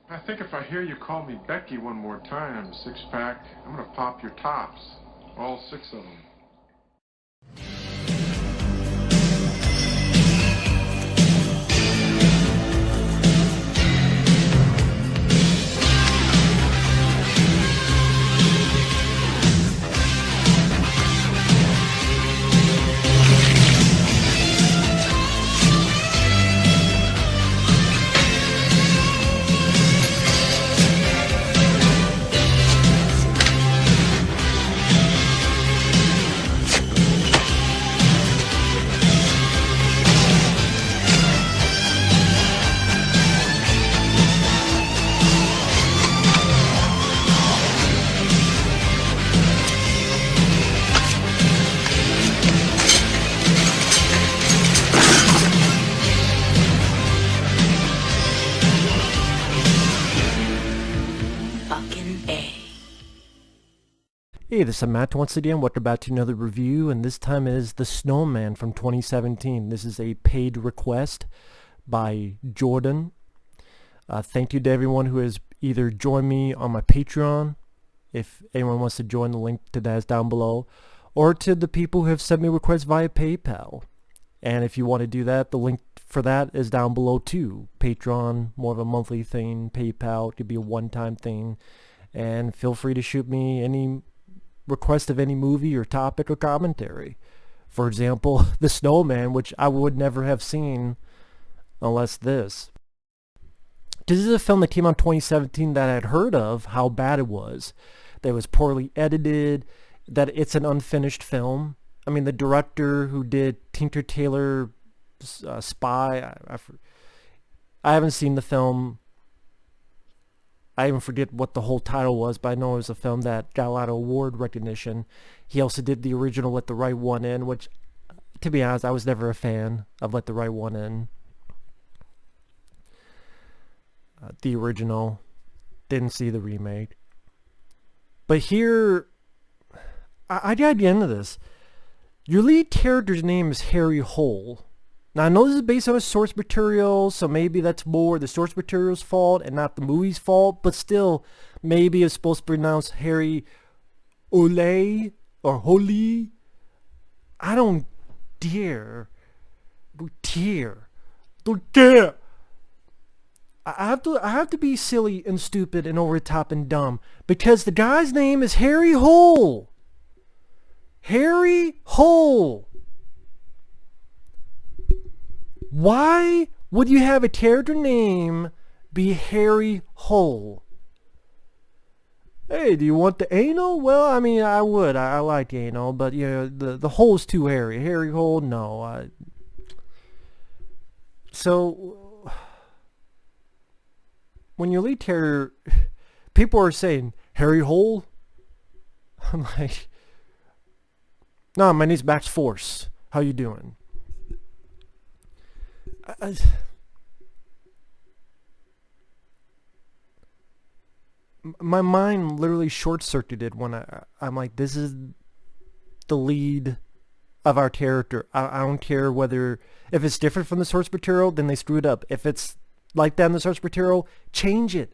I think if I hear you call me Becky one more time, six-pack, I'm gonna pop your tops. All six of them. Hey, this is Matt once again. Welcome back to another review, and this time is The Snowman from 2017. This is a paid request by Jordan. Thank you to everyone who has either joined me on my Patreon, if anyone wants to join, the link to that is down below, or to the people who have sent me requests via PayPal. And if you want to do that, the link for that is down below too. Patreon, more of a monthly thing. PayPal, it could be a one-time thing. And feel free to shoot me any request of any movie or topic or commentary. For example, The Snowman, which I would never have seen unless this. This is a film that came out in 2017 that I'd heard of how bad it was. That it was poorly edited, that it's an unfinished film. I mean, the director who did Tinker Tailor Spy, I haven't seen the film. I even forget what the whole title was, but I know it was a film that got a lot of award recognition. He also did the original Let the Right One In, which, to be honest, I was never a fan of Let the Right One In. The original. Didn't see the remake. But here, I got the end of this. Your lead character's name is Harry Hole. Now, I know this is based on a source material, so maybe that's more the source material's fault and not the movie's fault, but still, maybe it's supposed to pronounce Harry Ole or Holy. I don't dare. Don't dare. Don't dare. I have to be silly and stupid and over the top and dumb because the guy's name is Harry Hole. Harry Hole. Why would you have a character name be Harry Hole? Hey, do you want the anal? Well, I mean, I would. I like anal, but you know, the hole's too hairy. Harry Hole, no. So, when your lead character, people are saying, Harry Hole? I'm like, no, my name's Max Force. How you doing? My mind literally short-circuited when I'm like, this is the lead of our character. I don't care whether, if it's different from the source material, then they screwed up. If it's like that in the source material, change it.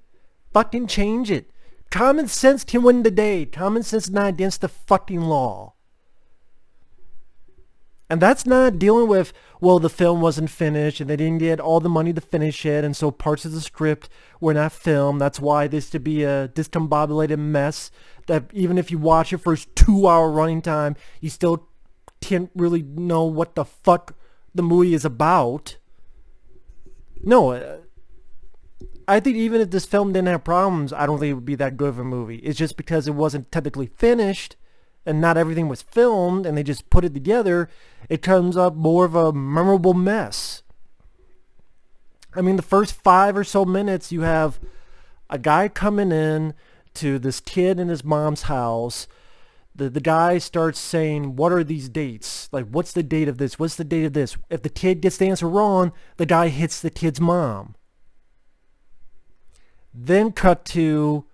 Fucking change it. Common sense can win the day. Common sense is not against the fucking law. And that's not dealing with, well, the film wasn't finished and they didn't get all the money to finish it, and so parts of the script were not filmed. That's why this to be a discombobulated mess that even if you watch it for its 2-hour running time, you still can't really know what the fuck the movie is about. No, I think even if this film didn't have problems, I don't think it would be that good of a movie. It's just because it wasn't technically finished and not everything was filmed and they just put it together, it comes up more of a memorable mess. I mean, the first 5 or so minutes, you have a guy coming in to this kid in his mom's house. The guy starts saying, what are these dates? Like, what's the date of this? What's the date of this? If the kid gets the answer wrong, the guy hits the kid's mom. Then cut to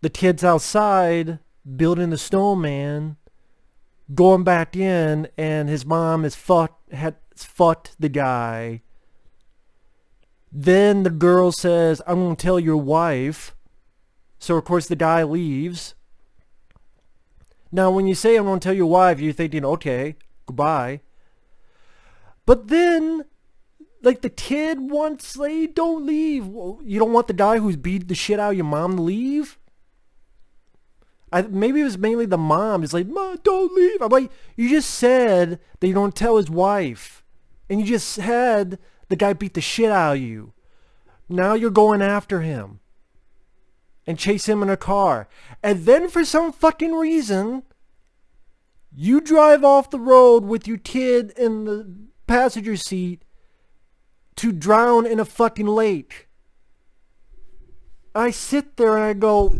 the kids outside building the snowman, going back in, and his mom has fucked the guy. Then the girl says, I'm going to tell your wife. So, of course, the guy leaves. Now, when you say, I'm going to tell your wife, you're thinking, okay, goodbye. But then, like, the kid wants, like, don't leave. You don't want the guy who's beat the shit out of your mom to leave? Maybe it was mainly the mom. It's like, Mom, don't leave. I'm like, you just said that you don't tell his wife. And you just said the guy beat the shit out of you. Now you're going after him. And chase him in a car. And then for some fucking reason, you drive off the road with your kid in the passenger seat to drown in a fucking lake. I sit there and I go,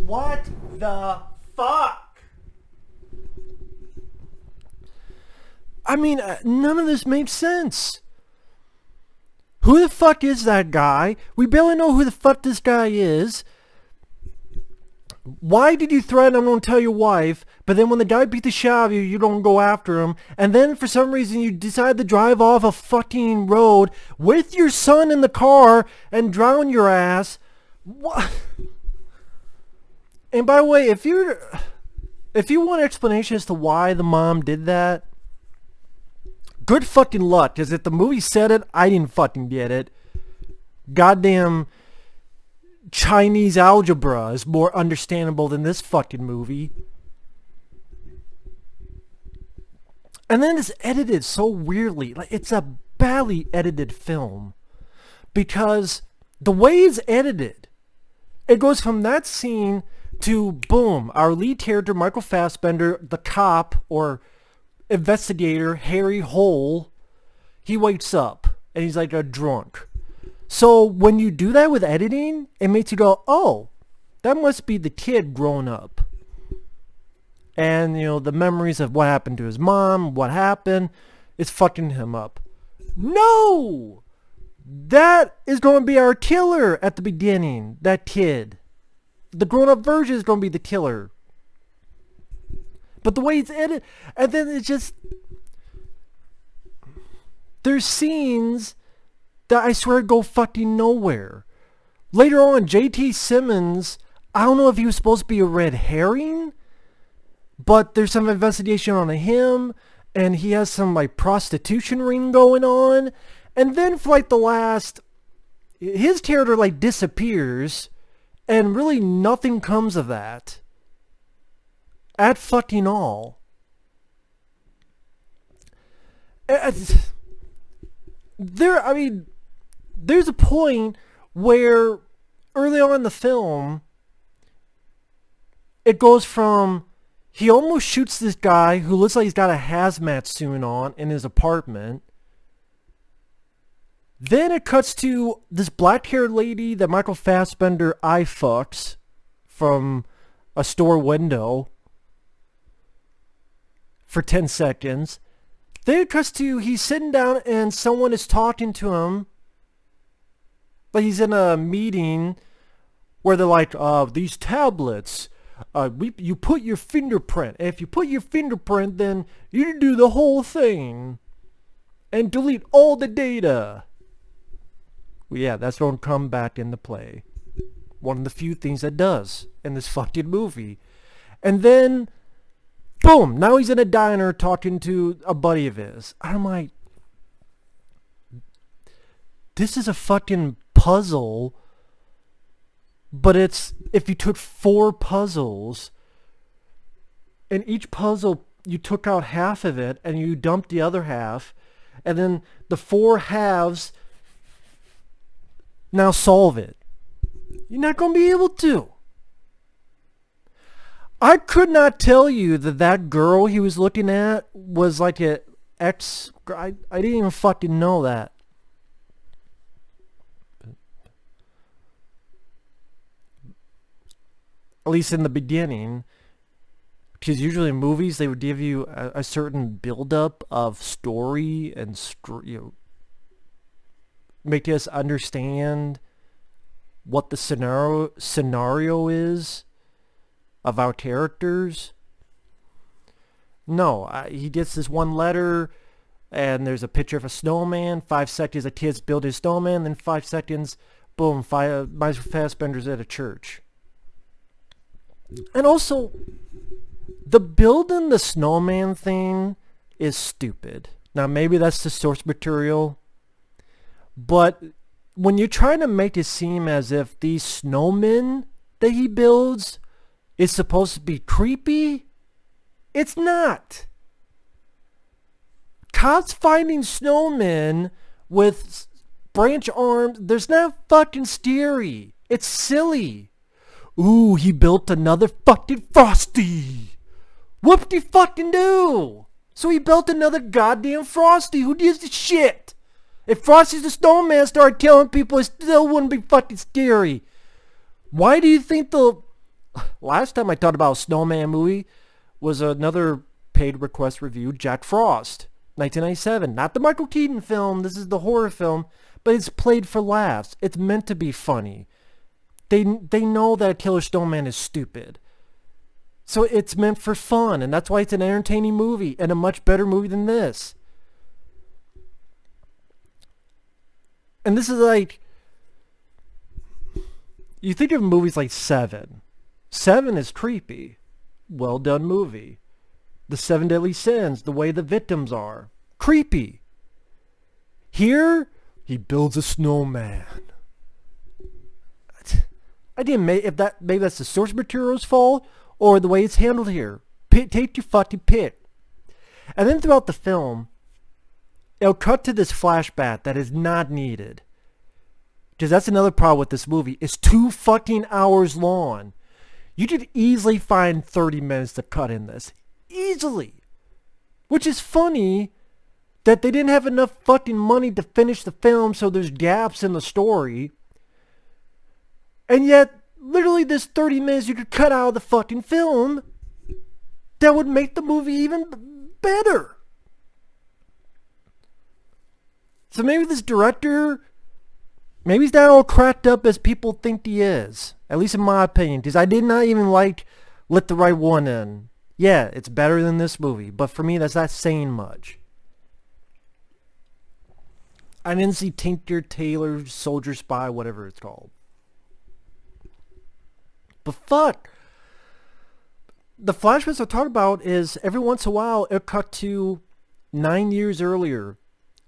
what the fuck? I mean, none of this makes sense. Who the fuck is that guy? We barely know who the fuck this guy is. Why did you threaten I'm going to tell your wife, but then when the guy beat the shit out of you, you don't go after him, and then for some reason you decide to drive off a fucking road with your son in the car and drown your ass? What? And by the way, if you want an explanation as to why the mom did that, good fucking luck, because if the movie said it, I didn't fucking get it. Goddamn Chinese algebra is more understandable than this fucking movie. And then it's edited so weirdly. Like, it's a badly edited film. Because the way it's edited, it goes from that scene to, boom, our lead character, Michael Fassbender, the cop, or investigator, Harry Hole, he wakes up, and he's like a drunk. So when you do that with editing, it makes you go, oh, that must be the kid growing up. And, you know, the memories of what happened to his mom, what happened, is fucking him up. No! That is going to be our killer at the beginning, that kid. The grown-up version is going to be the killer. But the way it's edited, and then it's just, there's scenes that I swear go fucking nowhere. Later on, J.T. Simmons, I don't know if he was supposed to be a red herring, but there's some investigation on him, and he has some like prostitution ring going on, and then for like the last, his character like disappears, and really nothing comes of that. At fucking all. There's a point where early on in the film, it goes from, he almost shoots this guy who looks like he's got a hazmat suit on in his apartment. Then it cuts to this black-haired lady that Michael Fassbender eye fucks from a store window for 10 seconds. Then it cuts to he's sitting down and someone is talking to him. Like he's in a meeting where they're like, these tablets, you put your fingerprint. And if you put your fingerprint, then you can do the whole thing. And delete all the data. Well, yeah, that's going to come back into play. One of the few things that does in this fucking movie. And then, boom, now he's in a diner talking to a buddy of his. I'm like, this is a fucking puzzle, but it's, if you took 4 puzzles, and each puzzle, you took out half of it, and you dumped the other half, and then the 4 halves now solve it. You're not going to be able to. I could not tell you that that girl he was looking at was like an ex. I didn't even fucking know that. at least in the beginning, because usually in movies they would give you a certain buildup of story and make us understand what the scenario is of our characters. No, he gets this one letter, and there's a picture of a snowman. 5 seconds, the kids build his snowman. Then 5 seconds, boom, Michael Fassbender's at a church. And also, the building the snowman thing is stupid. Now, maybe that's the source material, but when you're trying to make it seem as if these snowmen that he builds is supposed to be creepy, it's not. Cops finding snowmen with branch arms, there's not fucking scary. It's silly. Ooh, he built another fucking Frosty. Whoop-de-fucking-do. So he built another goddamn Frosty. Who gives a shit? If Frosty's the snowman started killing people, it still wouldn't be fucking scary. Why do you think the... Last time I thought about a snowman movie was another paid request review, Jack Frost, 1997. Not the Michael Keaton film, this is the horror film, but it's played for laughs. It's meant to be funny. They know that a killer snowman is stupid. So it's meant for fun, and that's why it's an entertaining movie, and a much better movie than this. And this is like... You think of movies like Seven. Seven is creepy. Well done movie. The Seven Deadly Sins, the way the victims are. Creepy. Here, he builds a snowman. I didn't make if that maybe that's the source material's fault or the way it's handled here. Take your fucking pick. And then throughout the film, it'll cut to this flashback that is not needed. Because that's another problem with this movie. It's 2 fucking hours long. You could easily find 30 minutes to cut in this. Easily. Which is funny that they didn't have enough fucking money to finish the film, so there's gaps in the story. And yet, literally this 30 minutes you could cut out of the fucking film that would make the movie even better. So maybe this director, maybe he's not all cracked up as people think he is. At least in my opinion, because I did not even like Let the Right One In. Yeah, it's better than this movie, but for me that's not saying much. I didn't see Tinker, Tailor, Soldier Spy, whatever it's called. But fuck. The flashbacks I talk about is every once in a while it cut to 9 years earlier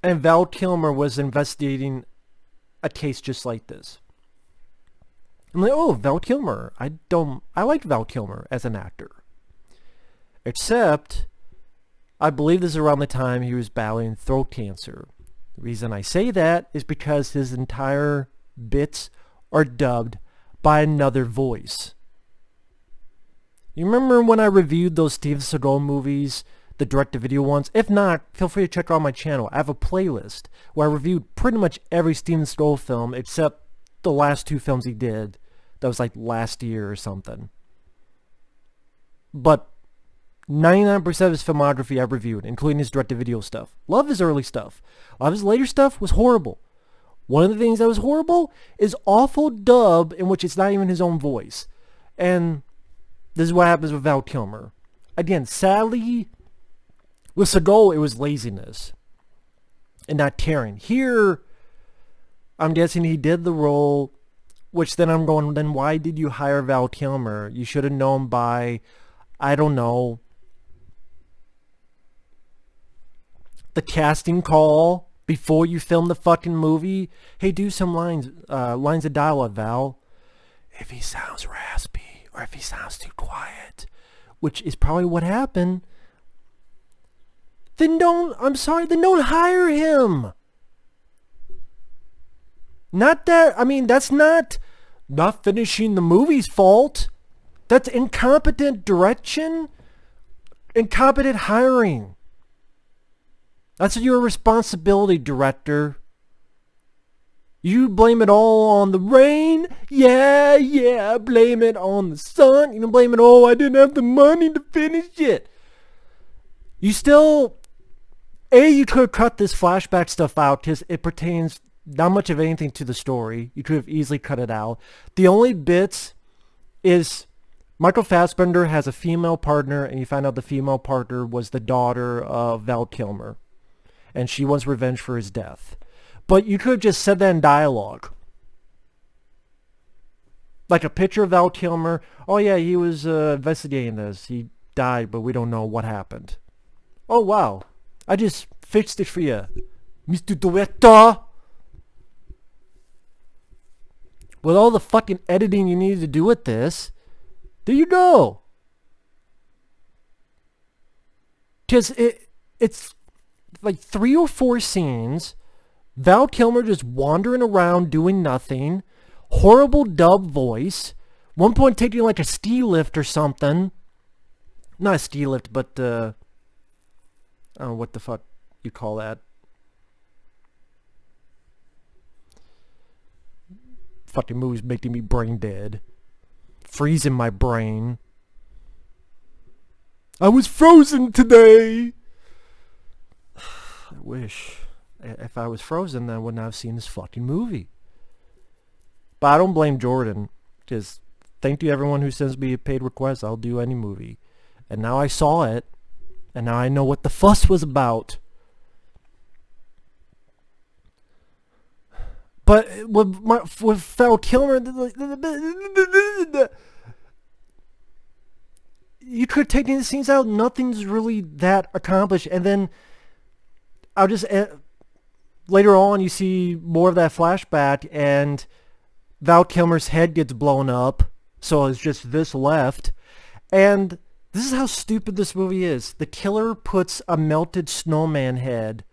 and Val Kilmer was investigating a case just like this. I'm like, oh, Val Kilmer. I like Val Kilmer as an actor. Except, I believe this is around the time he was battling throat cancer. The reason I say that is because his entire bits are dubbed by another voice. You remember when I reviewed those Steven Seagal movies, the direct-to-video ones? If not, feel free to check out my channel. I have a playlist where I reviewed pretty much every Steven Seagal film except the last 2 films he did. That was like last year or something. But 99% of his filmography I've reviewed, including his direct-to-video stuff. Love his early stuff. A lot of his later stuff was horrible. One of the things that was horrible is awful dub in which it's not even his own voice. And this is what happens with Val Kilmer. Again, sadly, with Seagal, it was laziness and not caring. Here, I'm guessing he did the role, which then I'm going, then why did you hire Val Kilmer? You should have known by, I don't know, the casting call before you film the fucking movie. Hey, do some lines of dialogue, Val. If he sounds raspy or if he sounds too quiet, which is probably what happened, then don't hire him. Not that, I mean, that's not finishing the movie's fault. That's incompetent direction, incompetent hiring. That's your responsibility, director. You blame it all on the rain. Yeah, blame it on the sun. You don't blame it, oh, I didn't have the money to finish it. You still, you could have cut this flashback stuff out because it pertains not much of anything to the story. You could have easily cut it out. The only bits is Michael Fassbender has a female partner, and you find out the female partner was the daughter of Val Kilmer, and she wants revenge for his death. But you could have just said that in dialogue. Like a picture of Val Kilmer. Oh yeah, he was investigating this. He died, but we don't know what happened. Oh wow, I just fixed it for you, Mr. Director. With all the fucking editing you needed to do with this, there you go. Because it's like 3 or 4 scenes. Val Kilmer just wandering around doing nothing. Horrible dub voice. One point taking like a ski lift or something. Not a ski lift, but I don't know what the fuck you call that. Fucking movie's making me brain dead. Freezing my brain. I was frozen today. I wish. If I was frozen, then I would not have seen this fucking movie. But I don't blame Jordan. Because thank you everyone who sends me a paid request. I'll do any movie. And now I saw it. And now I know what the fuss was about. But with Val Kilmer, you could take these scenes out. Nothing's really that accomplished. And then I'll just... later on, you see more of that flashback, and Val Kilmer's head gets blown up, so it's just this left. And this is how stupid this movie is. The killer puts a melted snowman head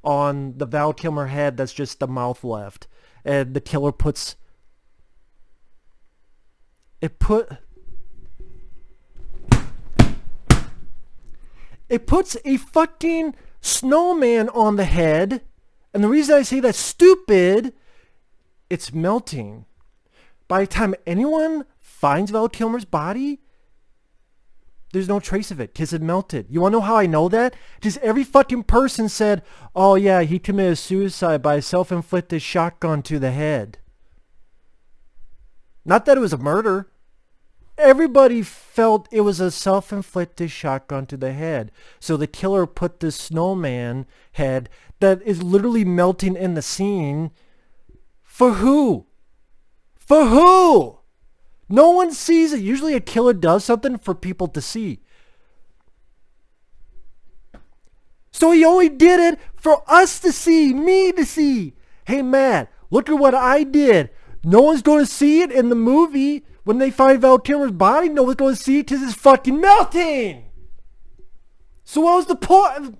on the Val Kilmer head that's just the mouth left. And the killer puts... It puts a fucking snowman on the head. And the reason I say that's stupid, it's melting. By the time anyone finds Val Kilmer's body, there's no trace of it because it melted. You want to know how I know that? Because every fucking person said, oh yeah, he committed suicide by a self-inflicted shotgun to the head. Not that it was a murder. Everybody felt it was a self-inflicted shotgun to the head. So the killer put this snowman head that is literally melting in the scene. For who? For who? No one sees it. Usually a killer does something for people to see. So he only did it for us to see, me to see. Hey Matt, look at what I did. No one's going to see it in the movie. When they find Val Kilmer's body, no one's going to see it because it's fucking melting. So what was the point?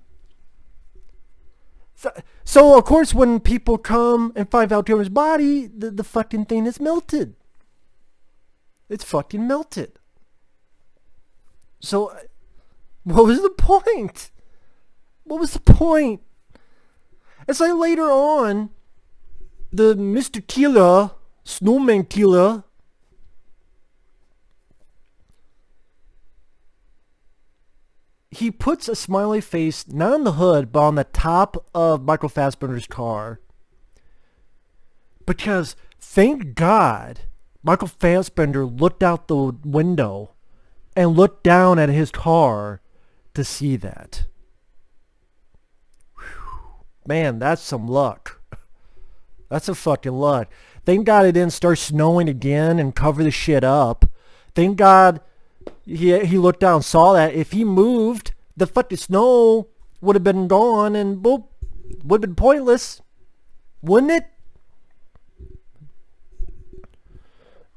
So of course when people come and find Val Kilmer's body, the fucking thing is melted. It's fucking melted. So what was the point? What was the point? It's like later on, the Mr. Killer, Snowman Killer, he puts a smiley face, not on the hood, but on the top of Michael Fassbender's car. Because, thank God, Michael Fassbender looked out the window and looked down at his car to see that. Whew. Man, that's some luck. That's a fucking luck. Thank God it didn't start snowing again and cover the shit up. Thank God he looked down and saw that. If he moved, the fucking snow would have been gone and boop, would have been pointless. Wouldn't it?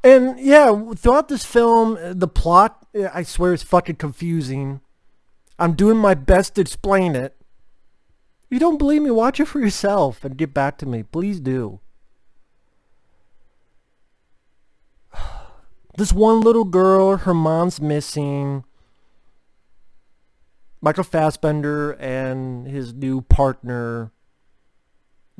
And yeah, throughout this film, the plot, I swear, is fucking confusing. I'm doing my best to explain it. If you don't believe me, watch it for yourself and get back to me. Please do. This one little girl, her mom's missing. Michael Fassbender and his new partner,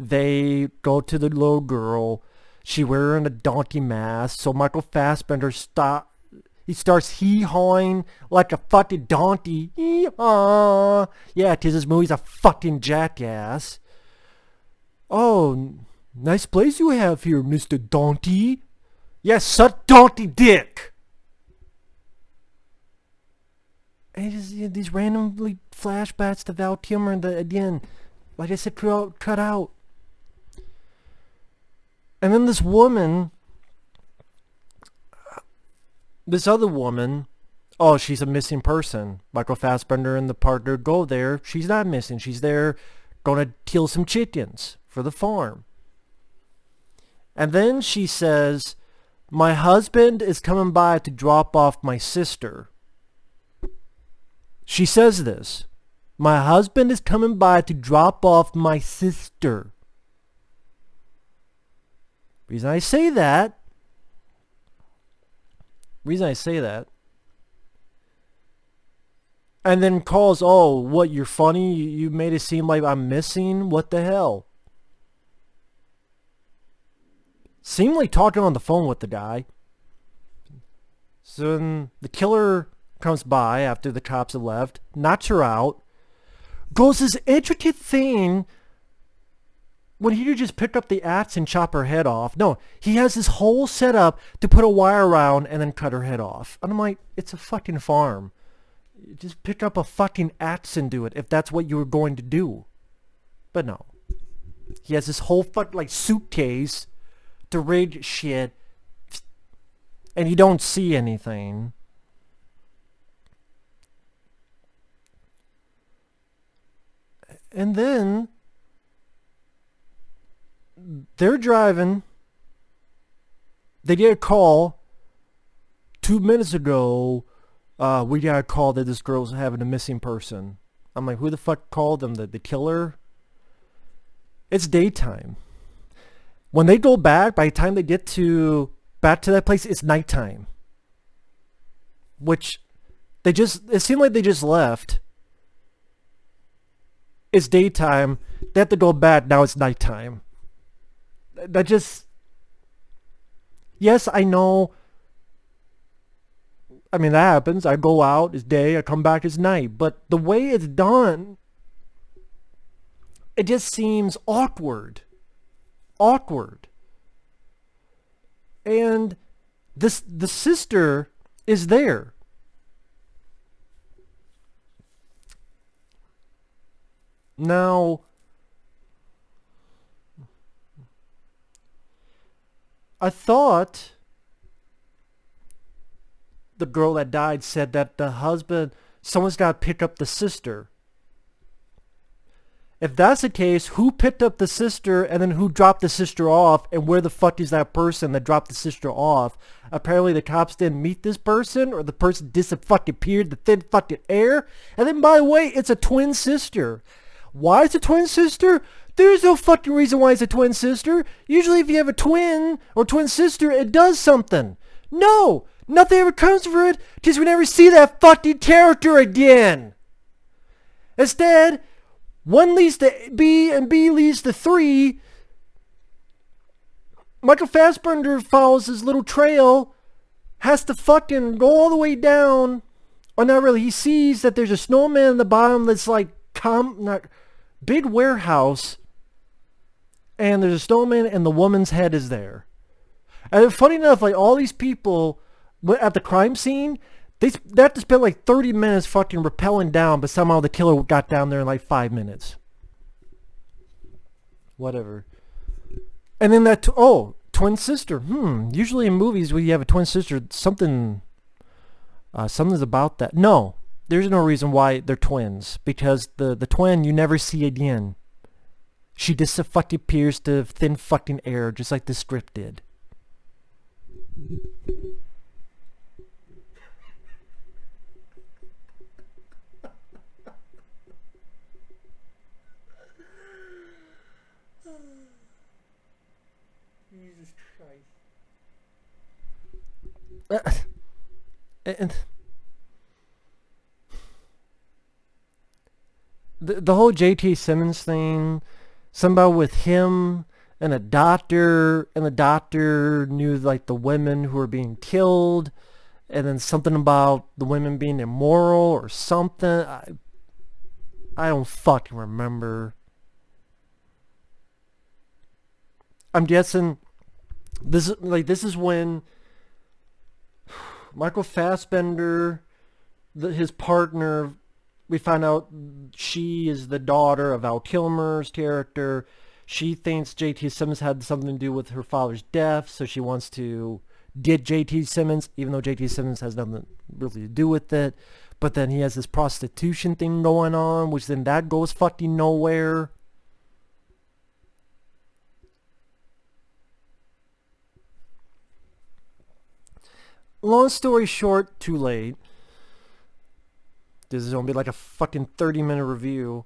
They go to the little girl. She wearing a donkey mask. So Michael Fassbender starts hee-hawing like a fucking donkey. Hee-haw. Yeah, 'cause this movie's a fucking jackass. Oh, nice place you have here, Mr. Donkey. Yes, suck donkey dick. And just, these randomly flashbacks to Val Kilmer and again, like I said, cut out. And then this woman, this other woman, oh, she's a missing person. Michael Fassbender and the partner go there. She's not missing. She's there gonna kill some chickens for the farm. And then she says, my husband is coming by to drop off my sister. She says this. My husband is coming by to drop off my sister. Reason I say that, and then calls, oh, what, you're funny? You made it seem like I'm missing? What the hell? Seemed like talking on the phone with the guy. So then the killer comes by after the cops have left, knocks her out, goes this intricate thing when he could just pick up the axe and chop her head off. No, he has this whole setup to put a wire around and then cut her head off. And I'm like, it's a fucking farm. Just pick up a fucking axe and do it if that's what you were going to do. But no. He has this whole like suitcase to rig shit and you don't see anything. And then they're driving. They get a call 2 minutes ago. We got a call that this girl's having a missing person. I'm like, who the fuck called them? The killer? It's daytime. When they go back, by the time they get back to that place, it's nighttime. Which it seemed like they just left. It's daytime. They have to go back. Now it's nighttime. That just... Yes, I know. I mean, that happens. I go out, it's day. I come back, it's night. But the way it's done, it just seems awkward. Awkward. And the sister is there. Now, I thought the girl that died said that the husband, someone's got to pick up the sister. If that's the case, who picked up the sister and then who dropped the sister off, and where the fuck is that person that dropped the sister off? Apparently the cops didn't meet this person, or the person disappeared the thin fucking air. And then, by the way, it's a twin sister. Why it's a twin sister? There's no fucking reason why it's a twin sister. Usually if you have a twin or twin sister, it does something. No! Nothing ever comes of it, because we never see that fucking character again. Instead, one leads to B and B leads to 3. Michael Fassbender follows his little trail, has to fucking go all the way down. Or not really, he sees that there's a snowman in the bottom that's like, big warehouse, and there's a snowman and the woman's head is there. And funny enough, like all these people at the crime scene, they have to spend like 30 minutes fucking rappelling down, but somehow the killer got down there in like 5 minutes. Whatever. And then that, twin sister. Usually in movies when you have a twin sister, something's about that. No, there's no reason why they're twins, because the twin you never see again. She just fucking appears to thin fucking air, just like the script did. Jesus Christ. And the whole J.T. Simmons thing, Something about with him and a doctor, and the doctor knew like the women who were being killed, and then something about the women being immoral or something. I don't fucking remember. I'm guessing this is when Michael Fassbender, his partner, we find out she is the daughter of Val Kilmer's character. She thinks J.T. Simmons had something to do with her father's death, so she wants to get J.T. Simmons, even though J.T. Simmons has nothing really to do with it. But then he has this prostitution thing going on, which then that goes fucking nowhere. Long story short, too late. This is going to be like a fucking 30-minute review.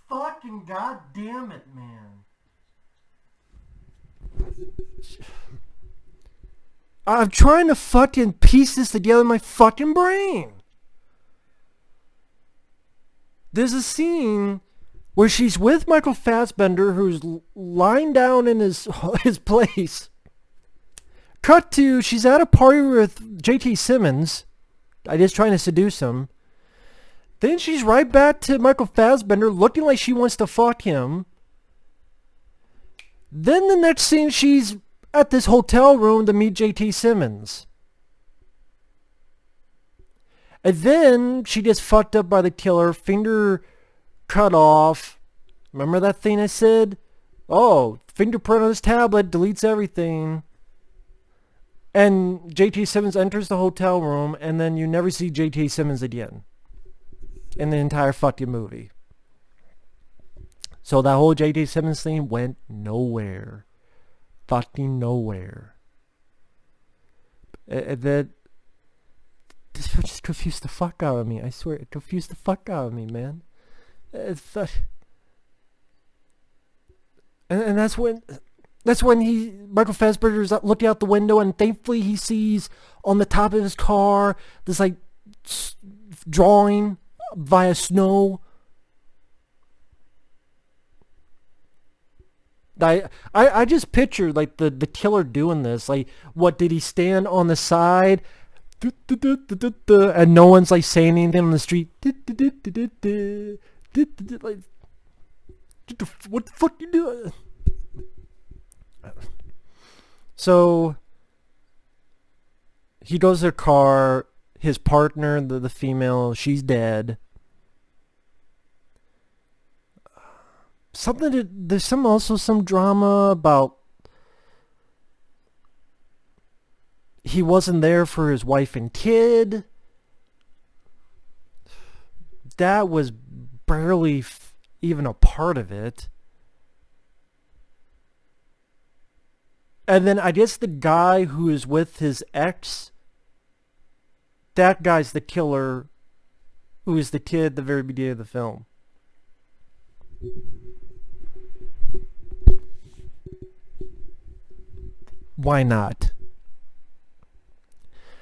Fucking goddamn it, man. I'm trying to fucking piece this together in my fucking brain. There's a scene where she's with Michael Fassbender, who's lying down in his place. Cut to, she's at a party with J.T. Simmons. I guess trying to seduce him. Then she's right back to Michael Fassbender, looking like she wants to fuck him. Then the next scene, she's at this hotel room to meet J.T. Simmons. And then she gets fucked up by the killer, finger cut off. Remember that thing I said? Oh, fingerprint on this tablet deletes everything. And J.T. Simmons enters the hotel room, and then you never see J.T. Simmons again in the entire fucking movie. So that whole J.T. Simmons thing went nowhere. Fucking nowhere. That this just confused the fuck out of me. I swear, it confused the fuck out of me, man. And that's when Michael Fassbender's looking out the window, and thankfully he sees on the top of his car this like drawing via snow. I just pictured like the killer doing this. Like, what did he stand on the side? And no one's like saying anything on the street. Like, what the fuck you doing? So he goes to their car. His partner, the female, she's dead. There's also some drama about he wasn't there for his wife and kid. That was barely even a part of it. And then I guess the guy who is with his ex, that guy's the killer, who is the kid at the very beginning of the film. Why not?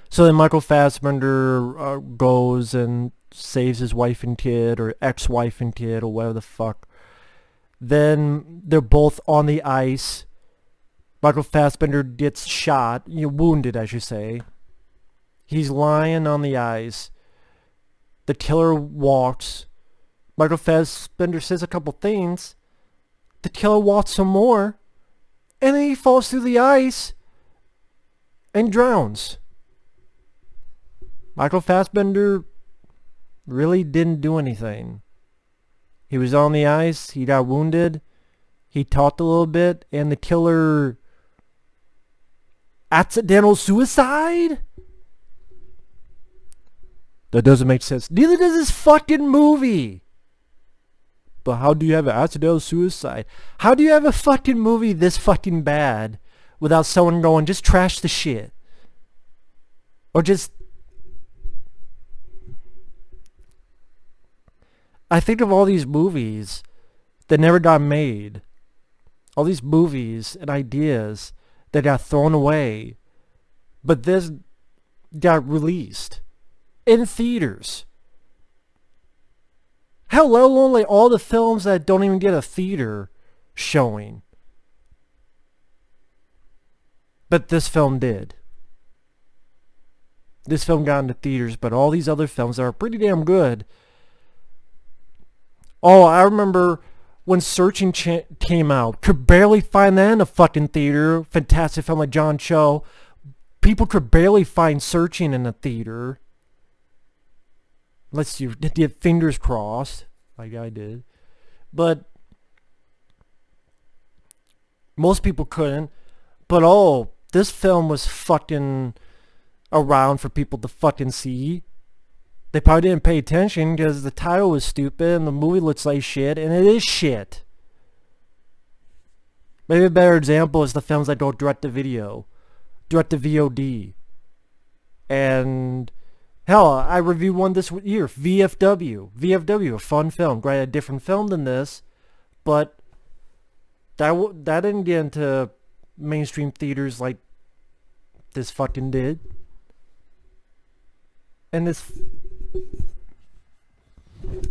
So then Michael Fassbender goes and saves his wife and kid, or ex-wife and kid, or whatever the fuck. Then they're both on the ice. Michael Fassbender gets shot, wounded, I should say. He's lying on the ice. The killer walks. Michael Fassbender says a couple things. The killer walks some more. And then he falls through the ice and drowns. Michael Fassbender really didn't do anything. He was on the ice. He got wounded. He talked a little bit. And the killer... accidental suicide? That doesn't make sense. Neither does this fucking movie. But how do you have an accidental suicide? How do you have a fucking movie this fucking bad without someone going, just trash the shit? Or just... I think of all these movies that never got made. All these movies and ideas that got thrown away. But this got released in theaters. Hell, let alone like all the films that don't even get a theater showing. But this film did. This film got into theaters, but all these other films that are pretty damn good. Oh, I remember when Searching came out. Could barely find that in a fucking theater. Fantastic film like John Cho. People could barely find Searching in a theater. Let's see, get fingers crossed, like I did. But most people couldn't. But oh, this film was fucking around for people to fucking see. They probably didn't pay attention because the title was stupid and the movie looks like shit, and it is shit. Maybe a better example is the films that go direct to video, direct to VOD. And hell, I reviewed one this year, VFW. VFW, a fun film. Granted, a different film than this, but that didn't get into mainstream theaters like this fucking did. And this, you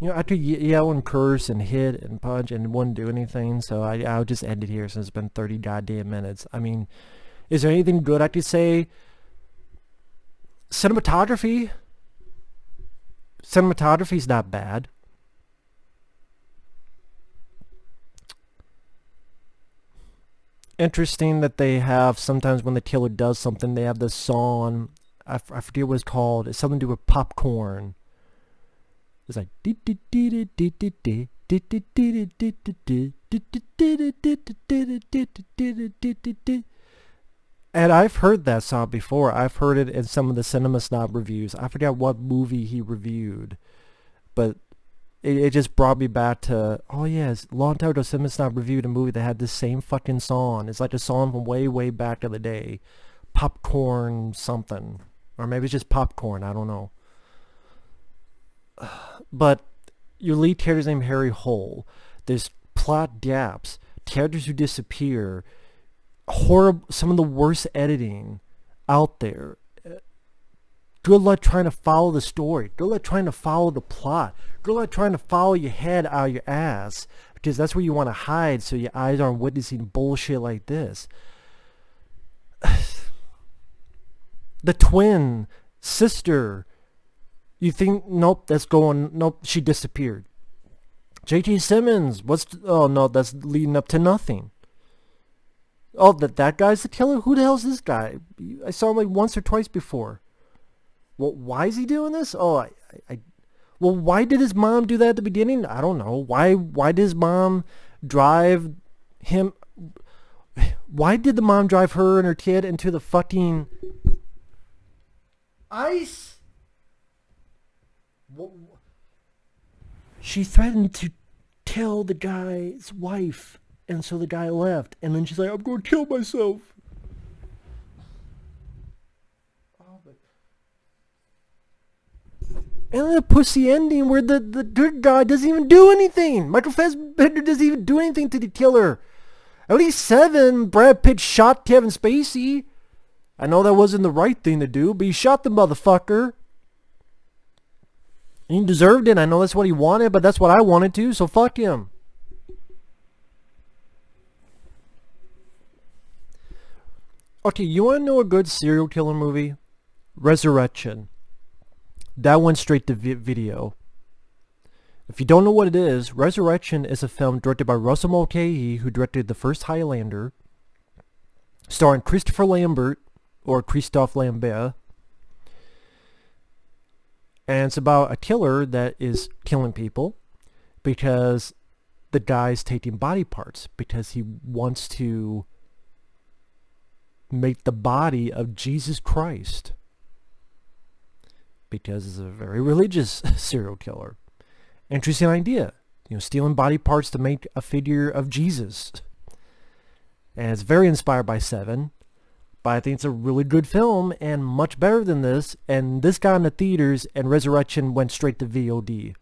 know, I could yell and curse and hit and punch and it wouldn't do anything, so I'll just end it here since it's been 30 goddamn minutes. I mean, is there anything good I could say? Cinematography's not bad. Interesting that they have, sometimes when the killer does something, they have this song, I forget what it's called. It's something to do with popcorn. It's like and I've heard that song before. I've heard it in some of the Cinema Snob reviews. I forgot what movie he reviewed, but it just brought me back to, oh yeah, it's a long time ago Cinema Snob reviewed a movie that had this same fucking song. It's like a song from way, way back in the day. Popcorn something. Or maybe it's just popcorn, I don't know. But your lead character's named Harry Hole. There's plot gaps, characters who disappear, horrible, some of the worst editing out there. Good luck trying to follow the story. Good luck trying to follow the plot. Good luck trying to follow your head out of your ass, because that's where you want to hide so your eyes aren't witnessing bullshit like this. The twin sister, you think, nope, that's going, nope, she disappeared. J.K. Simmons, oh no, that's leading up to nothing. Oh, that guy's the killer? Who the hell's this guy? I saw him like once or twice before. Well, why is he doing this? Oh, well, why did his mom do that at the beginning? I don't know. Why did his mom drive him? Why did the mom drive her and her kid into the fucking ice? She threatened to kill the guy's wife, and so the guy left, and then she's like, I'm going to kill myself. And then the pussy ending where the good guy doesn't even do anything. Michael Fassbender doesn't even do anything to the killer. At least 7, Brad Pitt shot Kevin Spacey. I know that wasn't the right thing to do, but he shot the motherfucker. He deserved it. I know that's what he wanted, but that's what I wanted too, so fuck him. Okay, you want to know a good serial killer movie? Resurrection. That went straight to video. If you don't know what it is, Resurrection is a film directed by Russell Mulcahy, who directed the first Highlander, starring Christopher Lambert, or Christophe Lambert. And it's about a killer that is killing people because the guy's taking body parts because he wants to make the body of Jesus Christ, because it's a very religious serial killer. Interesting idea, you know, stealing body parts to make a figure of Jesus. And it's very inspired by Seven, but I think it's a really good film and much better than this. And this got in the theaters, and Resurrection went straight to VOD.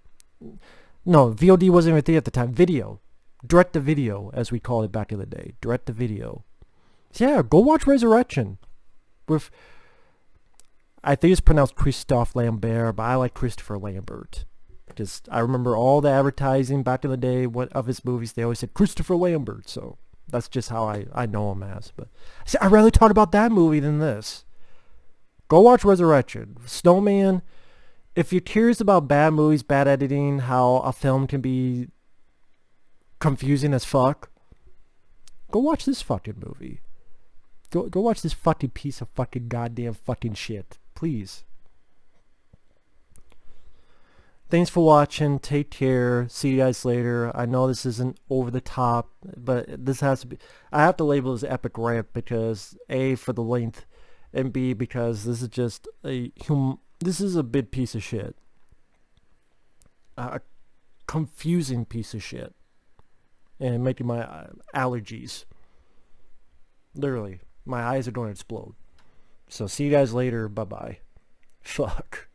No, VOD wasn't even there at the time. Video. Direct to video, as we called it back in the day. Direct to video. So yeah, go watch Resurrection. With, I think it's pronounced Christophe Lambert, but I like Christopher Lambert. Just, I remember all the advertising back in the day of his movies. They always said Christopher Lambert, so that's just how I know him as. But see, I'd rather talk about that movie than this. Go watch Resurrection. Snowman. If you're curious about bad movies, bad editing, how a film can be confusing as fuck, go watch this fucking movie. Go watch this fucking piece of fucking goddamn fucking shit. Please. Thanks for watching. Take care. See you guys later. I know this isn't over the top, but this has to be... I have to label this epic rant because A, for the length, and B, because this is just this is a big piece of shit. A confusing piece of shit. And making my allergies. Literally. My eyes are going to explode. So see you guys later. Bye-bye. Fuck.